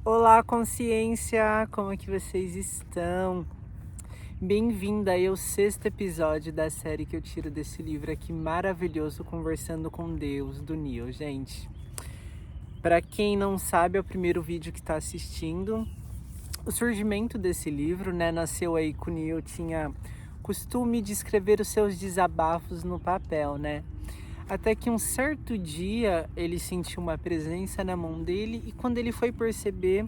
Olá, consciência! Como é que vocês estão? Bem-vinda aí ao 6º episódio da série que eu tiro desse livro aqui maravilhoso, Conversando com Deus, do Neil, gente. Para quem não sabe, é o primeiro vídeo que está assistindo. O surgimento desse livro, nasceu aí que o Neil tinha costume de escrever os seus desabafos no papel, Até que um certo dia ele sentiu uma presença na mão dele e quando ele foi perceber,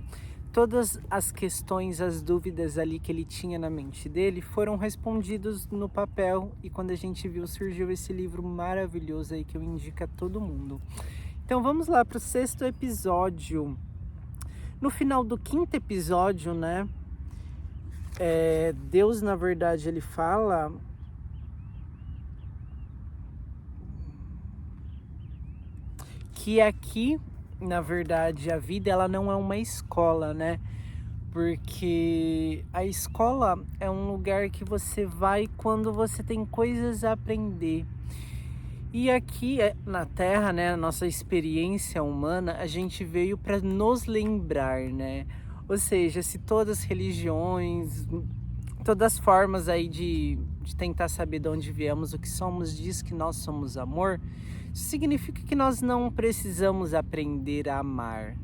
todas as questões, as dúvidas ali que ele tinha na mente dele foram respondidos no papel e quando a gente viu, surgiu esse livro maravilhoso aí que eu indico a todo mundo. Então vamos lá para o 6º episódio. No final do 5º episódio, Deus, na verdade, ele fala que aqui, na verdade, a vida ela não é uma escola, Porque a escola é um lugar que você vai quando você tem coisas a aprender. E aqui na Terra, a nossa experiência humana, a gente veio para nos lembrar, Ou seja, se todas as religiões, todas as formas aí de tentar saber de onde viemos, o que somos, diz que nós somos amor, isso significa que nós não precisamos aprender a amar.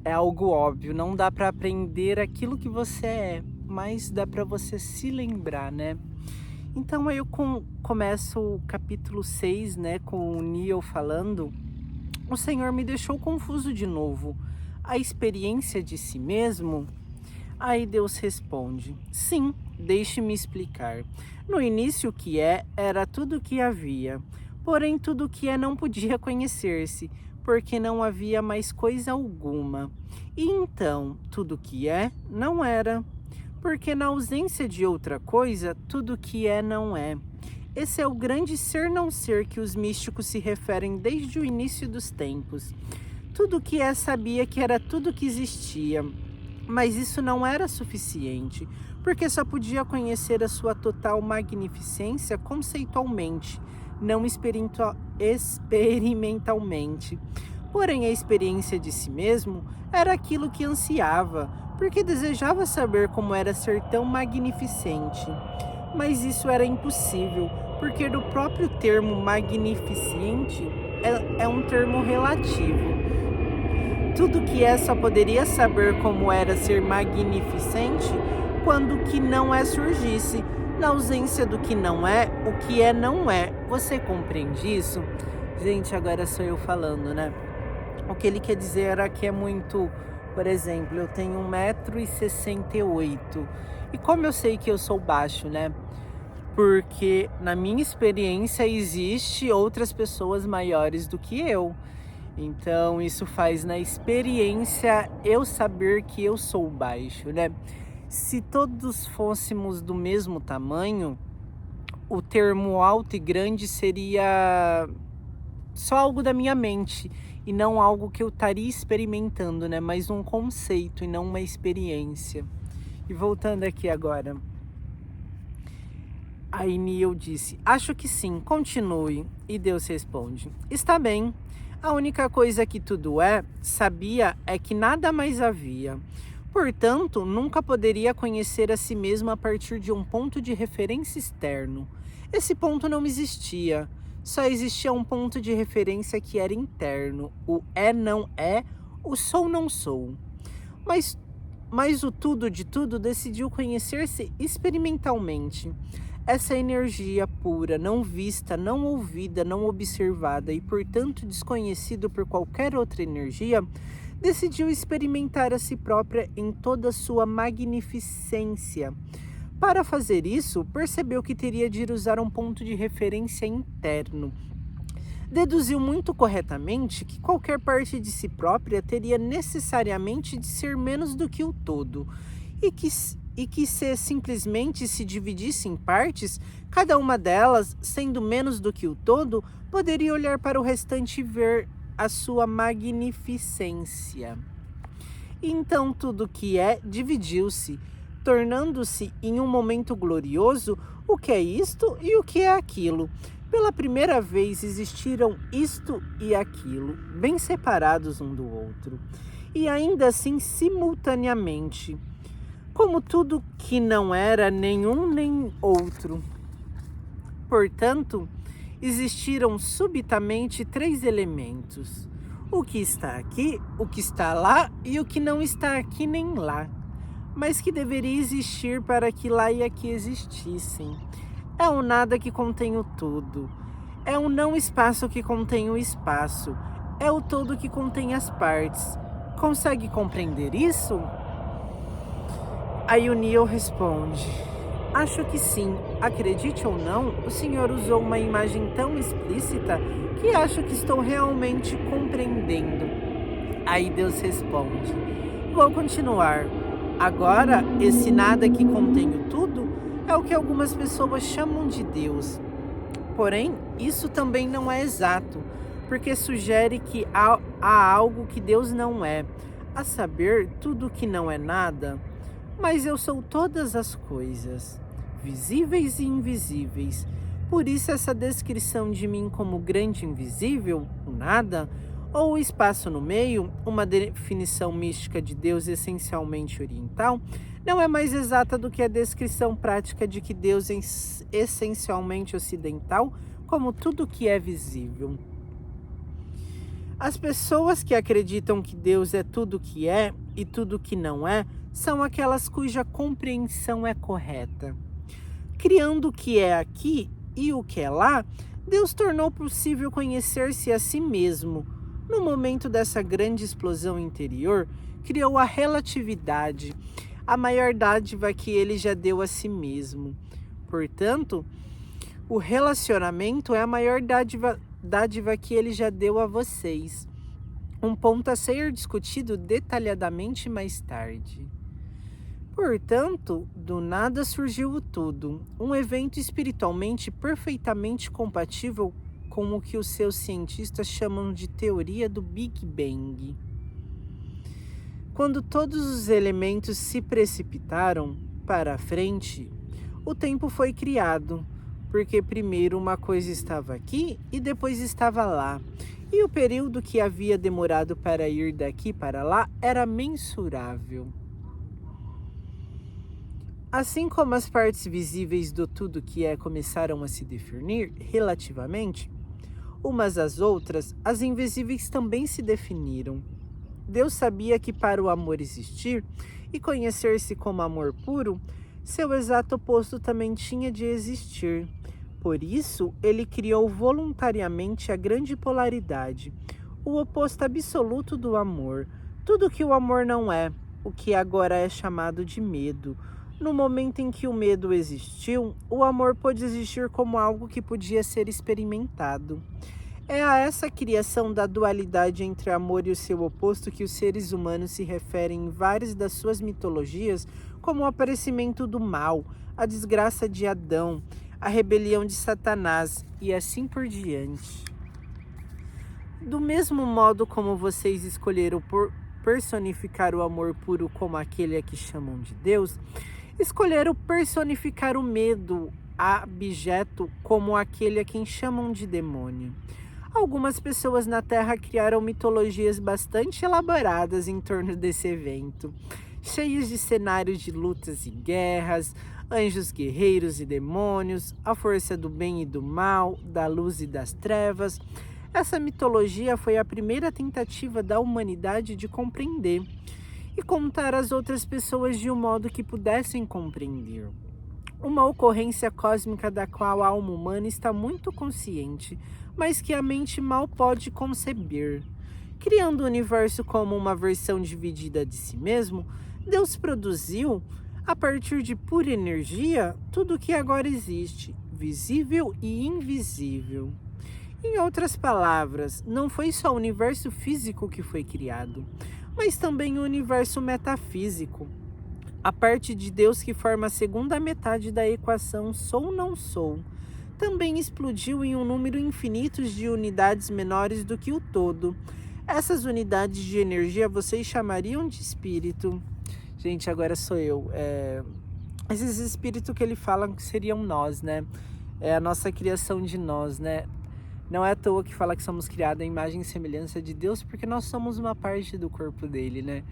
É algo óbvio, não dá para aprender aquilo que você é, mas dá para você se lembrar, Então aí eu começo o capítulo 6, com o Neil falando: o Senhor me deixou confuso de novo. A experiência de si mesmo? Aí Deus responde: sim, deixe-me explicar. No início o que era tudo o que havia. Porém tudo o que não podia conhecer-se, porque não havia mais coisa alguma. E então tudo o que não era, porque na ausência de outra coisa, tudo o que não é. Esse é o grande ser não ser que os místicos se referem desde o início dos tempos. Tudo o que sabia que era tudo que existia. Mas isso não era suficiente, porque só podia conhecer a sua total magnificência conceitualmente, não experimentalmente. Porém, a experiência de si mesmo era aquilo que ansiava, porque desejava saber como era ser tão magnificente. Mas isso era impossível, porque do próprio termo magnificente é um termo relativo. Tudo que só poderia saber como era ser magnificente quando o que não surgisse. Na ausência do que não é, o que não é. Você compreende isso? Gente, agora sou eu falando, O que ele quer dizer era que é muito... Por exemplo, eu tenho 1,68 m. E como eu sei que eu sou baixo, Porque na minha experiência existe outras pessoas maiores do que eu. Então isso faz na experiência eu saber que eu sou baixo, Se todos fôssemos do mesmo tamanho, o termo alto e grande seria só algo da minha mente e não algo que eu estaria experimentando, Mas um conceito e não uma experiência. E voltando aqui agora. Aí Neil disse: acho que sim, continue. E Deus responde: está bem. A única coisa que tudo sabia é que nada mais havia. Portanto, nunca poderia conhecer a si mesmo a partir de um ponto de referência externo. Esse ponto não existia. Só existia um ponto de referência que era interno. O não é, o sou não sou. Mas o tudo de tudo decidiu conhecer-se experimentalmente. Essa energia pura, não vista, não ouvida, não observada e, portanto, desconhecido por qualquer outra energia, decidiu experimentar a si própria em toda a sua magnificência. Para fazer isso, percebeu que teria de usar um ponto de referência interno. Deduziu muito corretamente que qualquer parte de si própria teria necessariamente de ser menos do que o todo, e que se simplesmente se dividisse em partes, cada uma delas, sendo menos do que o todo, poderia olhar para o restante e ver a sua magnificência. Então tudo que dividiu-se, tornando-se em um momento glorioso o que é isto e o que é aquilo. Pela primeira vez existiram isto e aquilo, bem separados um do outro. e ainda assim simultaneamente, como tudo que não era nenhum nem outro. Portanto, existiram subitamente três elementos: o que está aqui, o que está lá e o que não está aqui nem lá, mas que deveria existir para que lá e aqui existissem. É o nada que contém o tudo. É o não espaço que contém o espaço. É o todo que contém as partes. Consegue compreender isso? Aí o Neo responde: acho que sim. Acredite ou não, o senhor usou uma imagem tão explícita que acho que estou realmente compreendendo. Aí Deus responde: vou continuar. Agora, esse nada que contém o tudo é o que algumas pessoas chamam de Deus. Porém, isso também não é exato, porque sugere que há algo que Deus não é, a saber, tudo que não é nada. Mas eu sou todas as coisas, visíveis e invisíveis. Por isso essa descrição de mim como grande invisível, o nada, ou o espaço no meio, uma definição mística de Deus essencialmente oriental, não é mais exata do que a descrição prática de que Deus é essencialmente ocidental, como tudo que é visível. As pessoas que acreditam que Deus é tudo que é e tudo que não é, são aquelas cuja compreensão é correta. Criando o que é aqui e o que é lá, Deus tornou possível conhecer-se a si mesmo. No momento dessa grande explosão interior, criou a relatividade, a maior dádiva que ele já deu a si mesmo. Portanto, o relacionamento é a maior dádiva que ele já deu a vocês. Um ponto a ser discutido detalhadamente mais tarde. Portanto, do nada surgiu o tudo, um evento espiritualmente perfeitamente compatível com o que os seus cientistas chamam de teoria do Big Bang. Quando todos os elementos se precipitaram para a frente, o tempo foi criado, porque primeiro uma coisa estava aqui e depois estava lá, e o período que havia demorado para ir daqui para lá era mensurável. Assim como as partes visíveis do tudo que é começaram a se definir relativamente, umas às outras, as invisíveis também se definiram. Deus sabia que para o amor existir e conhecer-se como amor puro, seu exato oposto também tinha de existir. Por isso, ele criou voluntariamente a grande polaridade, o oposto absoluto do amor, tudo que o amor não é, o que agora é chamado de medo. No momento em que o medo existiu, o amor pôde existir como algo que podia ser experimentado. É a essa criação da dualidade entre amor e o seu oposto que os seres humanos se referem em várias das suas mitologias como o aparecimento do mal, a desgraça de Adão, a rebelião de Satanás e assim por diante. Do mesmo modo como vocês escolheram personificar o amor puro como aquele a que chamam de Deus, escolheram personificar o medo abjeto como aquele a quem chamam de demônio. Algumas pessoas na Terra criaram mitologias bastante elaboradas em torno desse evento, cheias de cenários de lutas e guerras, anjos guerreiros e demônios, a força do bem e do mal, da luz e das trevas. Essa mitologia foi a primeira tentativa da humanidade de compreender e contar às outras pessoas de um modo que pudessem compreender. Uma ocorrência cósmica da qual a alma humana está muito consciente, mas que a mente mal pode conceber. Criando o universo como uma versão dividida de si mesmo, Deus produziu, a partir de pura energia, tudo o que agora existe, visível e invisível. Em outras palavras, não foi só o universo físico que foi criado, mas também o universo metafísico. A parte de Deus que forma a segunda metade da equação sou-não sou, também explodiu em um número infinito de unidades menores do que o todo. Essas unidades de energia vocês chamariam de espírito. Gente, agora sou eu. Esses espíritos que ele fala que seriam nós, né? É a nossa criação de nós, né? Não é à toa que fala que somos criados à imagem e semelhança de Deus, porque nós somos uma parte do corpo dele, né?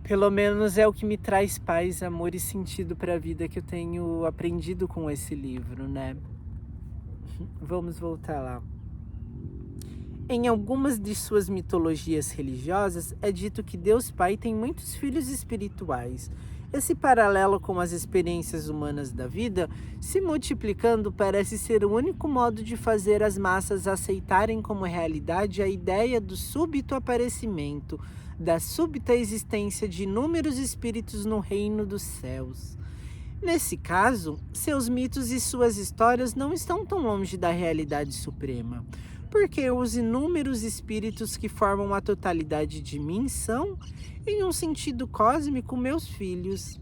Pelo menos é o que me traz paz, amor e sentido para a vida que eu tenho aprendido com esse livro, né? Vamos voltar lá. Em algumas de suas mitologias religiosas, é dito que Deus Pai tem muitos filhos espirituais. Esse paralelo com as experiências humanas da vida, se multiplicando, parece ser o único modo de fazer as massas aceitarem como realidade a ideia do súbito aparecimento, da súbita existência de inúmeros espíritos no reino dos céus. Nesse caso, seus mitos e suas histórias não estão tão longe da realidade suprema, porque os inúmeros espíritos que formam a totalidade de mim são, em um sentido cósmico, meus filhos.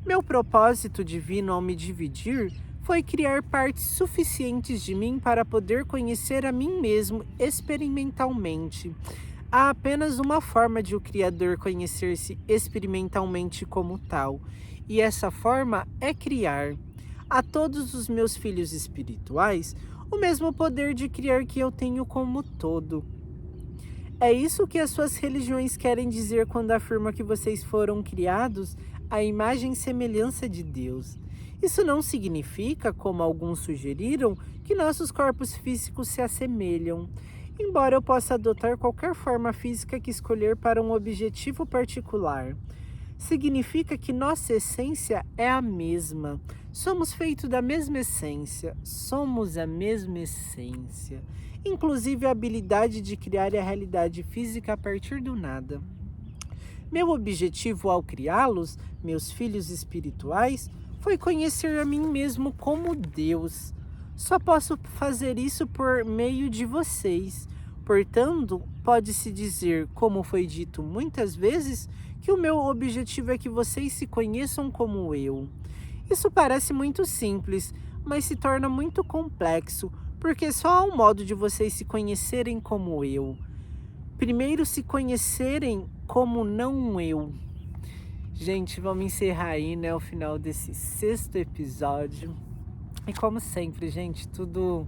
Meu propósito divino ao me dividir foi criar partes suficientes de mim para poder conhecer a mim mesmo experimentalmente. Há apenas uma forma de o Criador conhecer-se experimentalmente como tal, e essa forma é criar. A todos os meus filhos espirituais, o mesmo poder de criar que eu tenho como todo. É isso que as suas religiões querem dizer quando afirmam que vocês foram criados à imagem e semelhança de Deus. Isso não significa, como alguns sugeriram, que nossos corpos físicos se assemelham. Embora eu possa adotar qualquer forma física que escolher para um objetivo particular, significa que nossa essência é a mesma. Somos feitos da mesma essência, somos a mesma essência. Inclusive a habilidade de criar a realidade física a partir do nada. Meu objetivo ao criá-los, meus filhos espirituais, foi conhecer a mim mesmo como Deus. Só posso fazer isso por meio de vocês. Portanto, pode-se dizer, como foi dito muitas vezes, que o meu objetivo é que vocês se conheçam como eu. Isso parece muito simples, mas se torna muito complexo, porque só há um modo de vocês se conhecerem como eu. Primeiro se conhecerem como não eu. Gente, vamos encerrar aí, né, o final desse 6º episódio. E como sempre, gente, tudo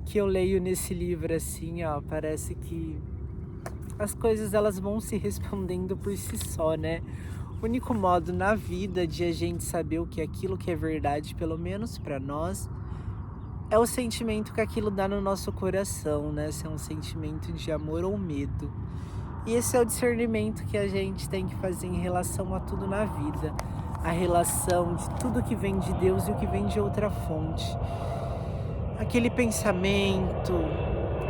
que eu leio nesse livro, assim, ó, parece que as coisas elas vão se respondendo por si só, né? O único modo na vida de a gente saber o que é aquilo que é verdade, pelo menos para nós, é o sentimento que aquilo dá no nosso coração, né? Se é um sentimento de amor ou medo. E esse é o discernimento que a gente tem que fazer em relação a tudo na vida. A relação de tudo que vem de Deus e o que vem de outra fonte. Aquele pensamento,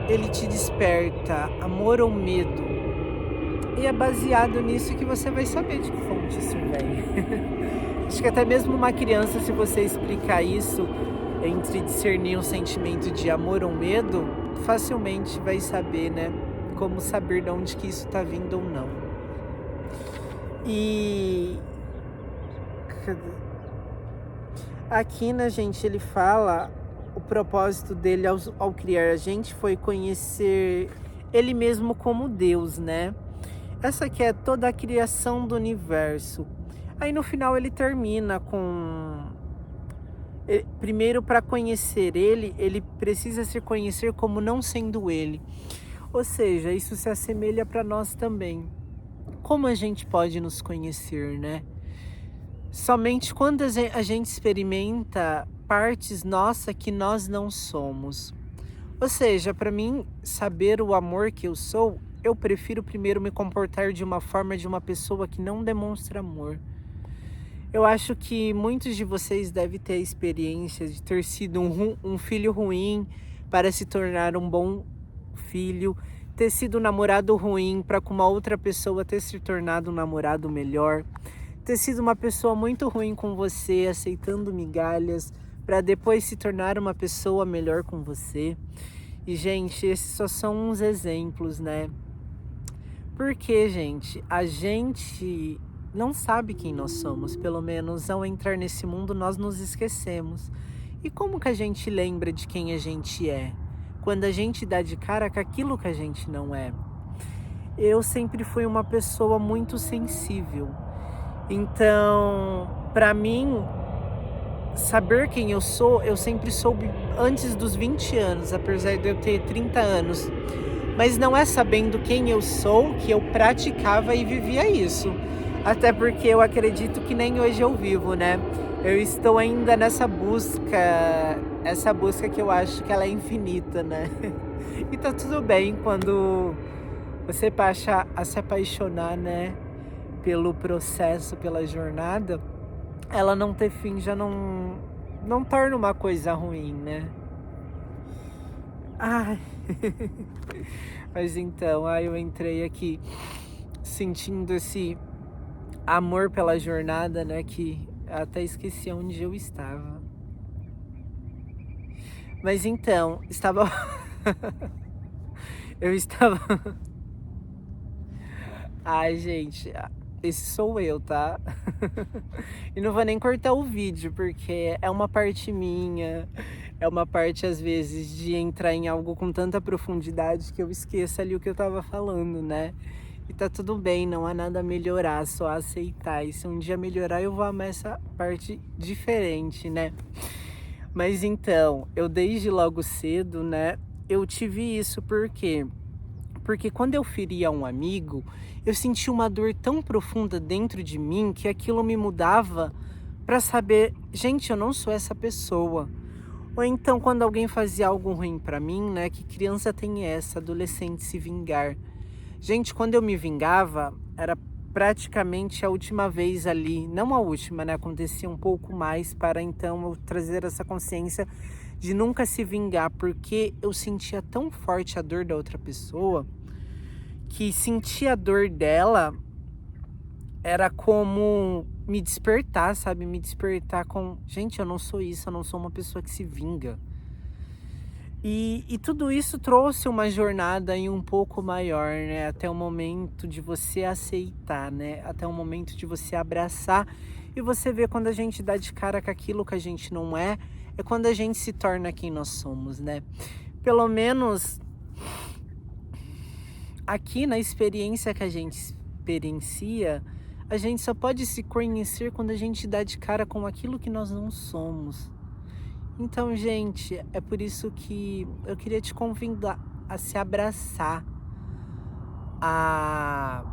ele te desperta amor ou medo. E é baseado nisso que você vai saber de que fonte isso vem. Acho que até mesmo uma criança, se você explicar isso, entre discernir um sentimento de amor ou medo, facilmente vai saber, né? Como saber de onde que isso está vindo ou não. E aqui, né, gente, ele fala, o propósito dele ao criar a gente foi conhecer ele mesmo como Deus, né? Essa aqui é toda a criação do universo. Aí no final ele termina com... Primeiro, para conhecer ele precisa se conhecer como não sendo ele. Ou seja, isso se assemelha para nós também. Como a gente pode nos conhecer, né? Somente quando a gente experimenta partes nossas que nós não somos. Ou seja, para mim, saber o amor que eu sou, eu prefiro primeiro me comportar de uma forma de uma pessoa que não demonstra amor. Eu acho que muitos de vocês devem ter a experiência de ter sido um filho ruim para se tornar um bom filho, ter sido um namorado ruim para com uma outra pessoa ter se tornado um namorado melhor, ter sido uma pessoa muito ruim com você, aceitando migalhas, para depois se tornar uma pessoa melhor com você. E, gente, esses só são uns exemplos, né? Porque, gente, a gente não sabe quem nós somos. Pelo menos ao entrar nesse mundo nós nos esquecemos. E como que a gente lembra de quem a gente é? Quando a gente dá de cara com aquilo que a gente não é. Eu sempre fui uma pessoa muito sensível. Então, para mim, saber quem eu sempre soube antes dos 20 anos, apesar de eu ter 30 anos. Mas não é sabendo quem eu sou que eu praticava e vivia isso. Até porque eu acredito que nem hoje eu vivo, né? Eu estou ainda nessa busca, essa busca que eu acho que ela é infinita, né? E tá tudo bem quando você passa a se apaixonar, né? Pelo processo, pela jornada, ela não ter fim já não torna uma coisa ruim, né? Ai. Mas então, eu entrei aqui sentindo esse amor pela jornada, né? Que até esqueci onde eu estava. Mas então, estava. Eu estava. Ai, gente, esse sou eu, tá? E não vou nem cortar o vídeo, porque é uma parte minha, é uma parte, às vezes, de entrar em algo com tanta profundidade que eu esqueço ali o que eu tava falando, né? E tá tudo bem, não há nada a melhorar, só aceitar. E se um dia melhorar, eu vou amar essa parte diferente, né? Mas então, eu desde logo cedo, né, eu tive isso porque quando eu feria um amigo, eu senti uma dor tão profunda dentro de mim que aquilo me mudava para saber, gente, eu não sou essa pessoa. Ou então quando alguém fazia algo ruim para mim, né, que criança tem essa, adolescente se vingar. Gente, quando eu me vingava, era praticamente a última vez ali, não a última, né, acontecia um pouco mais para então eu trazer essa consciência de nunca se vingar, porque eu sentia tão forte a dor da outra pessoa que sentir a dor dela era como me despertar, sabe? Me despertar com... Gente, eu não sou isso, eu não sou uma pessoa que se vinga. E tudo isso trouxe uma jornada aí um pouco maior, né? Até o momento de você aceitar, né? Até o momento de você abraçar. E você vê quando a gente dá de cara com aquilo que a gente não é quando a gente se torna quem nós somos, né? Pelo menos aqui na experiência que a gente experiencia, a gente só pode se conhecer quando a gente dá de cara com aquilo que nós não somos. Então, gente, é por isso que eu queria te convidar a se abraçar, a...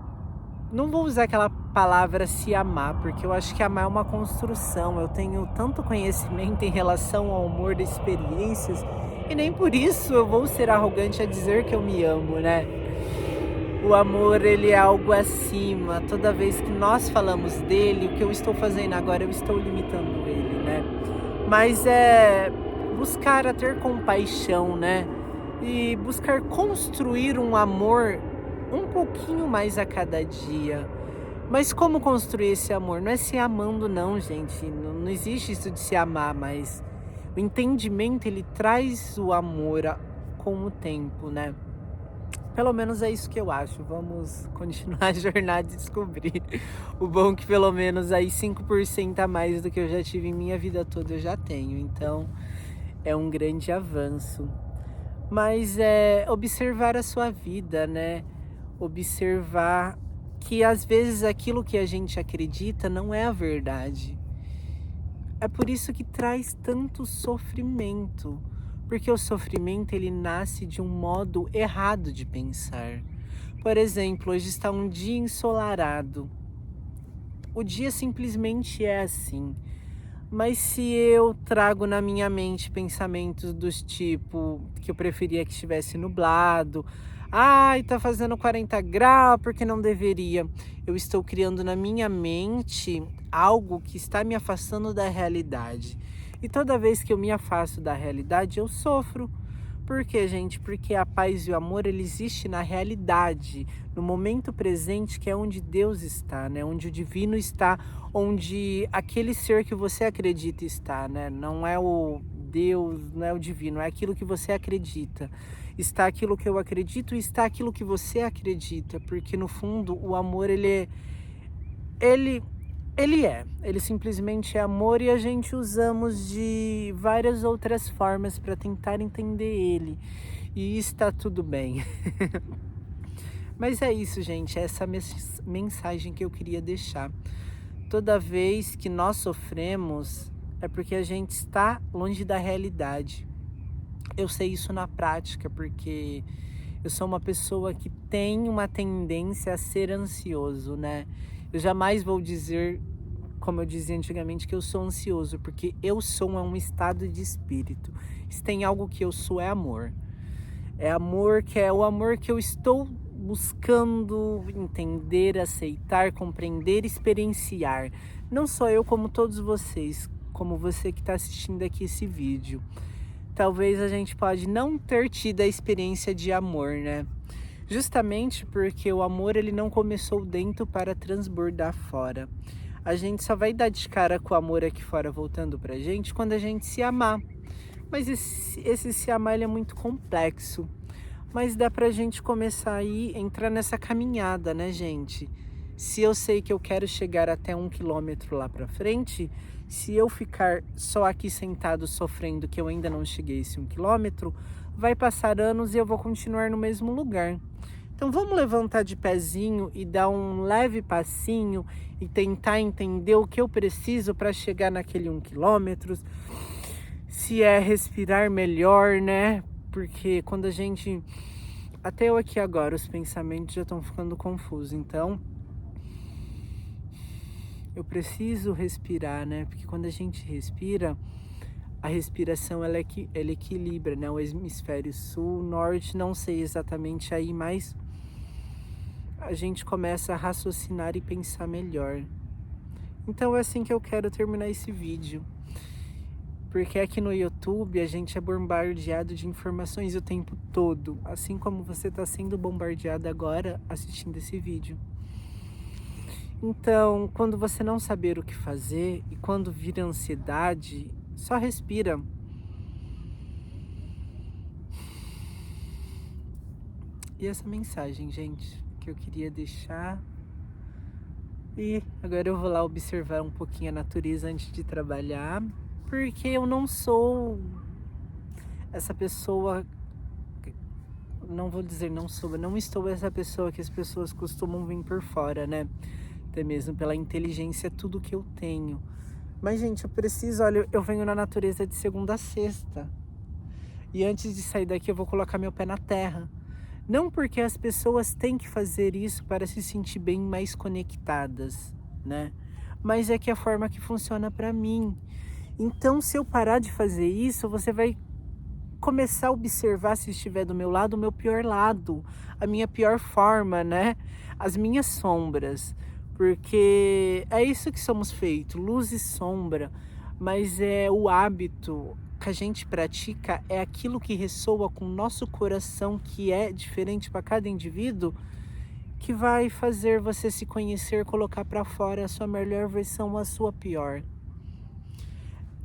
Não vou usar aquela palavra se amar, porque eu acho que amar é uma construção. Eu tenho tanto conhecimento em relação ao amor de experiências e nem por isso eu vou ser arrogante a dizer que eu me amo, né? O amor, ele é algo acima. Toda vez que nós falamos dele, o que eu estou fazendo agora, eu estou limitando ele, né? Mas é buscar a ter compaixão, né? E buscar construir um amor um pouquinho mais a cada dia. Mas como construir esse amor? Não é se amando não, gente. Não existe isso de se amar, mas o entendimento, ele traz o amor com o tempo, né? Pelo menos é isso que eu acho. Vamos continuar a jornada e descobrir. O bom é que pelo menos aí 5% a mais do que eu já tive em minha vida toda eu já tenho. Então é um grande avanço. Mas é observar a sua vida, né? Observar que às vezes aquilo que a gente acredita não é a verdade. É por isso que traz tanto sofrimento. Porque o sofrimento, ele nasce de um modo errado de pensar. Por exemplo, hoje está um dia ensolarado. O dia simplesmente é assim. Mas se eu trago na minha mente pensamentos dos tipo que eu preferia que estivesse nublado, ai, tá fazendo 40 graus porque não deveria. Eu estou criando na minha mente algo que está me afastando da realidade. E toda vez que eu me afasto da realidade, eu sofro. Por quê, gente? Porque a paz e o amor, ele existe na realidade, no momento presente, que é onde Deus está, né? Onde o divino está, onde aquele ser que você acredita está, né? Não é o Deus, não é o divino, é aquilo que você acredita. Está aquilo que eu acredito e está aquilo que você acredita, porque no fundo o amor, ele simplesmente é amor e a gente usamos de várias outras formas para tentar entender ele. E está tudo bem. Mas é isso, gente, é essa mensagem que eu queria deixar. Toda vez que nós sofremos, é porque a gente está longe da realidade. Eu sei isso na prática, porque eu sou uma pessoa que tem uma tendência a ser ansioso, né? Eu jamais vou dizer, como eu dizia antigamente, que eu sou ansioso, porque eu sou um estado de espírito. Se tem algo que eu sou, é amor. É amor, que é o amor que eu estou buscando entender, aceitar, compreender, experienciar. Não só eu, como todos vocês, como você que está assistindo aqui esse vídeo. Talvez a gente pode não ter tido a experiência de amor, né? Justamente porque o amor ele não começou dentro para transbordar fora. A gente só vai dar de cara com o amor aqui fora voltando pra gente quando a gente se amar. Mas esse se amar ele é muito complexo. Mas dá pra gente começar aí, entrar nessa caminhada, né, gente? Se eu sei que eu quero chegar até 1 quilômetro lá pra frente, se eu ficar só aqui sentado sofrendo que eu ainda não cheguei a esse 1 quilômetro, vai passar anos e eu vou continuar no mesmo lugar. Então vamos levantar de pezinho e dar um leve passinho e tentar entender o que eu preciso para chegar naquele 1 quilômetro. Se é respirar melhor, né? Porque quando a gente... Até eu aqui agora, os pensamentos já estão ficando confusos. Então, eu preciso respirar, né? Porque quando a gente respira, a respiração ela equilibra, né? O hemisfério sul, norte, não sei exatamente aí, mas a gente começa a raciocinar e pensar melhor. Então é assim que eu quero terminar esse vídeo. Porque aqui no YouTube a gente é bombardeado de informações o tempo todo, assim como você está sendo bombardeado agora assistindo esse vídeo. Então, quando você não saber o que fazer e quando vir ansiedade, só respira. E essa mensagem, gente, que eu queria deixar. E agora eu vou lá observar um pouquinho a natureza antes de trabalhar. Porque eu não sou essa pessoa, não vou dizer não sou, não estou essa pessoa que as pessoas costumam vir por fora, né? Até mesmo pela inteligência, tudo que eu tenho. Mas, gente, eu preciso, olha, eu venho na natureza de segunda a sexta. E antes de sair daqui eu vou colocar meu pé na terra. Não porque as pessoas têm que fazer isso para se sentir bem mais conectadas, né? Mas é que é a forma que funciona para mim. Então, se eu parar de fazer isso, você vai começar a observar, se estiver do meu lado, o meu pior lado, a minha pior forma, né? As minhas sombras, porque é isso que somos feitos, luz e sombra, mas é o hábito que a gente pratica, é aquilo que ressoa com o nosso coração, que é diferente para cada indivíduo, que vai fazer você se conhecer, colocar para fora a sua melhor versão ou a sua pior.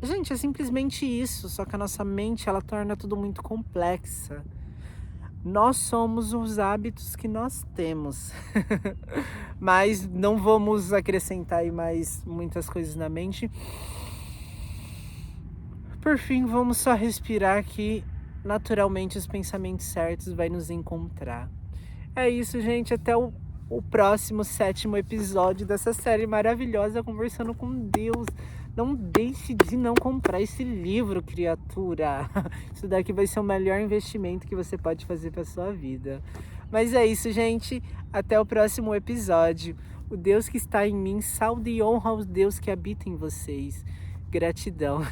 Gente, é simplesmente isso, só que a nossa mente, ela torna tudo muito complexa. Nós somos os hábitos que nós temos. Mas não vamos acrescentar aí mais muitas coisas na mente. Por fim, vamos só respirar que naturalmente os pensamentos certos vai nos encontrar. É isso, gente, até o próximo 7º episódio dessa série maravilhosa, Conversando com Deus. Não deixe de não comprar esse livro, criatura. Isso daqui vai ser o melhor investimento que você pode fazer para sua vida. Mas é isso, gente. Até o próximo episódio. O Deus que está em mim, saúde e honra aos Deus que habita em vocês. Gratidão.